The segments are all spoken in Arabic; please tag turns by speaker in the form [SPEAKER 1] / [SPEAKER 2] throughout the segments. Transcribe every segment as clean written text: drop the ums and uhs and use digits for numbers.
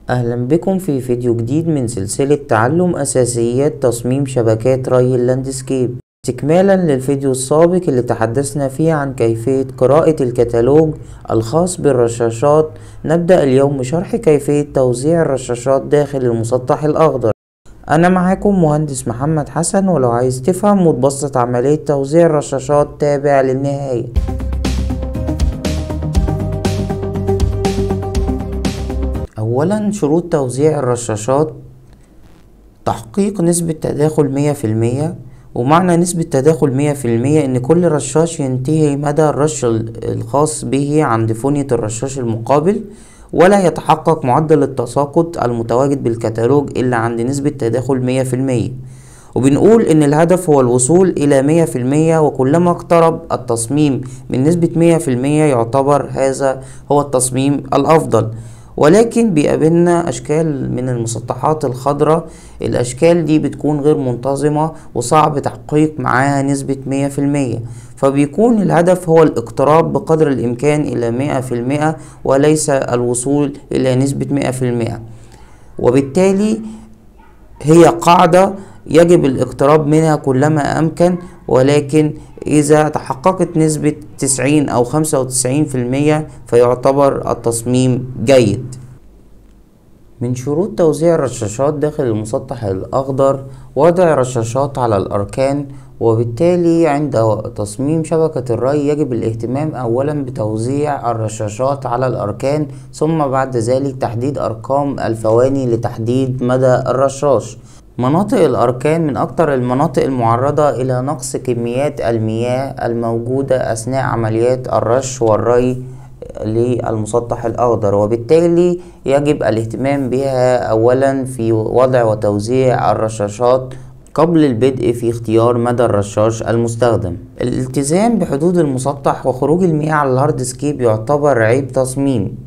[SPEAKER 1] أهلا بكم في فيديو جديد من سلسلة تعلم أساسيات تصميم شبكات ري اللاندسكيب، استكمالا للفيديو السابق اللي تحدثنا فيه عن كيفية قراءة الكتالوج الخاص بالرشاشات. نبدأ اليوم بشرح كيفية توزيع الرشاشات داخل المسطح الأخضر. أنا معاكم مهندس محمد حسن، ولو عايز تفهم وتبسط عملية توزيع الرشاشات تابع للنهاية. أولا، شروط توزيع الرشاشات: تحقيق نسبة تداخل 100%. ومعنى نسبة تداخل 100% إن كل رشاش ينتهي مدى الرش الخاص به عند فونية الرشاش المقابل، ولا يتحقق معدل التساقط المتواجد بالكتالوج إلا عند نسبة تداخل 100%. وبنقول إن الهدف هو الوصول إلى 100%، وكلما اقترب التصميم من نسبة 100% يعتبر هذا هو التصميم الأفضل. ولكن بيقابلنا أشكال من المسطحات الخضراء، الأشكال دي بتكون غير منتظمة وصعب تحقيق معاها نسبة 100%، فبيكون الهدف هو الاقتراب بقدر الإمكان إلى 100% وليس الوصول إلى نسبة 100%. وبالتالي هي قاعدة يجب الاقتراب منها كلما أمكن، ولكن إذا تحققت نسبة 90 أو 95% فيعتبر التصميم جيد. من شروط توزيع الرشاشات داخل المسطح الأخضر وضع رشاشات على الأركان، وبالتالي عند تصميم شبكة الري يجب الاهتمام أولا بتوزيع الرشاشات على الأركان، ثم بعد ذلك تحديد أرقام الفواني لتحديد مدى الرشاش. مناطق الأركان من أكثر المناطق المعرضة إلى نقص كميات المياه الموجودة أثناء عمليات الرش والري للمسطح الأخضر، وبالتالي يجب الاهتمام بها أولا في وضع وتوزيع الرشاشات قبل البدء في اختيار مدى الرشاش المستخدم. الالتزام بحدود المسطح وخروج المياه على الهاردسكيب يعتبر عيب تصميم،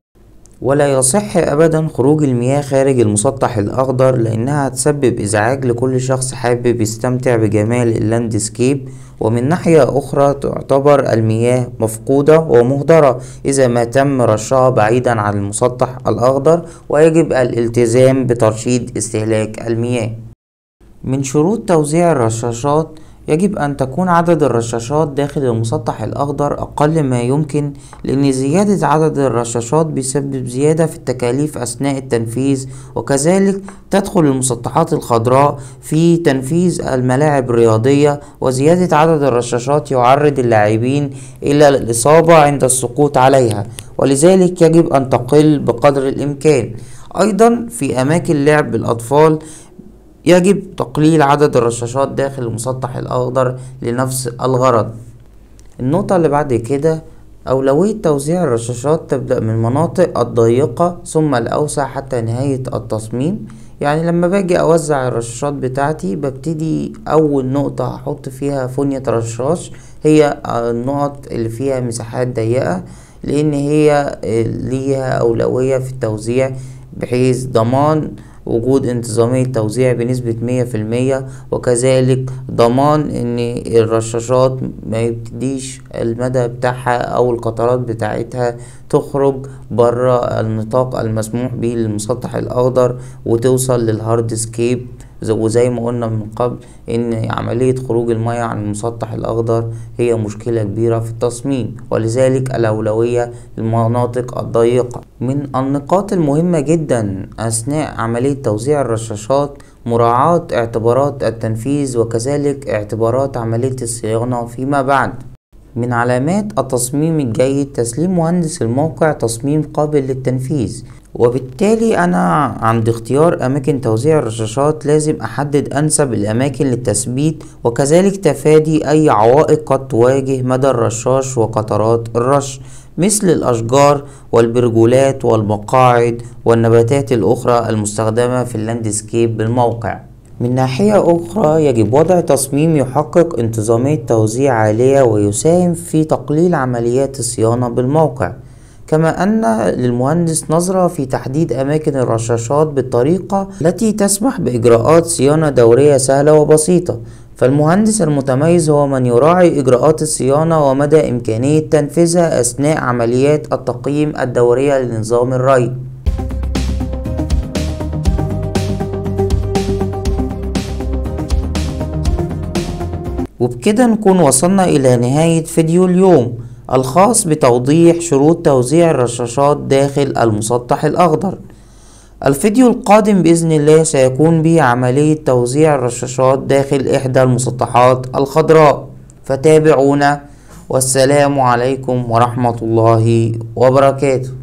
[SPEAKER 1] ولا يصح أبدا خروج المياه خارج المسطح الأخضر، لأنها تسبب إزعاج لكل شخص حابب يستمتع بجمال اللاندسكيب. ومن ناحية أخرى تعتبر المياه مفقودة ومهدرة إذا ما تم رشها بعيدا عن المسطح الأخضر، ويجب الالتزام بترشيد استهلاك المياه. من شروط توزيع الرشاشات: يجب أن تكون عدد الرشاشات داخل المسطح الأخضر أقل ما يمكن، لأن زيادة عدد الرشاشات بيسبب زيادة في التكاليف أثناء التنفيذ، وكذلك تدخل المسطحات الخضراء في تنفيذ الملاعب الرياضية، وزيادة عدد الرشاشات يعرض اللاعبين إلى الإصابة عند السقوط عليها، ولذلك يجب أن تقل بقدر الإمكان. أيضا في أماكن لعب الأطفال يجب تقليل عدد الرشاشات داخل المسطح الأخضر لنفس الغرض. النقطة اللي بعد كده: أولوية توزيع الرشاشات تبدأ من المناطق الضيقة ثم الأوسع حتى نهاية التصميم. يعني لما باجي أوزع الرشاشات بتاعتي ببتدي أول نقطة هحط فيها فونية رشاش هي النقط اللي فيها مساحات ضيقة، لأن هي ليها أولوية في التوزيع بحيث ضمان وجود انتظامية توزيع بنسبة 100%، وكذلك ضمان ان الرشاشات ما يبتديش المدى بتاعها او القطرات بتاعتها تخرج برا النطاق المسموح به للمسطح الاخضر وتوصل للهاردسكيب. وزي ما قلنا من قبل ان عملية خروج المياه عن المسطح الاخضر هي مشكلة كبيرة في التصميم، ولذلك الاولوية للمناطق الضيقة. من النقاط المهمة جدا اثناء عملية توزيع الرشاشات مراعاة اعتبارات التنفيذ، وكذلك اعتبارات عملية الصيانة فيما بعد. من علامات التصميم الجيد تسليم مهندس الموقع تصميم قابل للتنفيذ، وبالتالي أنا عند اختيار أماكن توزيع الرشاشات لازم أحدد أنسب الأماكن للتثبيت، وكذلك تفادي أي عوائق قد تواجه مدى الرشاش وقطرات الرش، مثل الأشجار والبرجولات والمقاعد والنباتات الأخرى المستخدمة في اللاندسكيب بالموقع. من ناحية أخرى يجب وضع تصميم يحقق انتظامية توزيع عالية ويساهم في تقليل عمليات الصيانة بالموقع، كما أن للمهندس نظرة في تحديد أماكن الرشاشات بالطريقة التي تسمح بإجراءات صيانة دورية سهلة وبسيطة. فالمهندس المتميز هو من يراعي إجراءات الصيانة ومدى إمكانية تنفيذها أثناء عمليات التقييم الدورية لنظام الري. وبكده نكون وصلنا إلى نهاية فيديو اليوم الخاص بتوضيح شروط توزيع الرشاشات داخل المسطح الأخضر. الفيديو القادم بإذن الله سيكون به عملية توزيع الرشاشات داخل إحدى المسطحات الخضراء، فتابعونا، والسلام عليكم ورحمة الله وبركاته.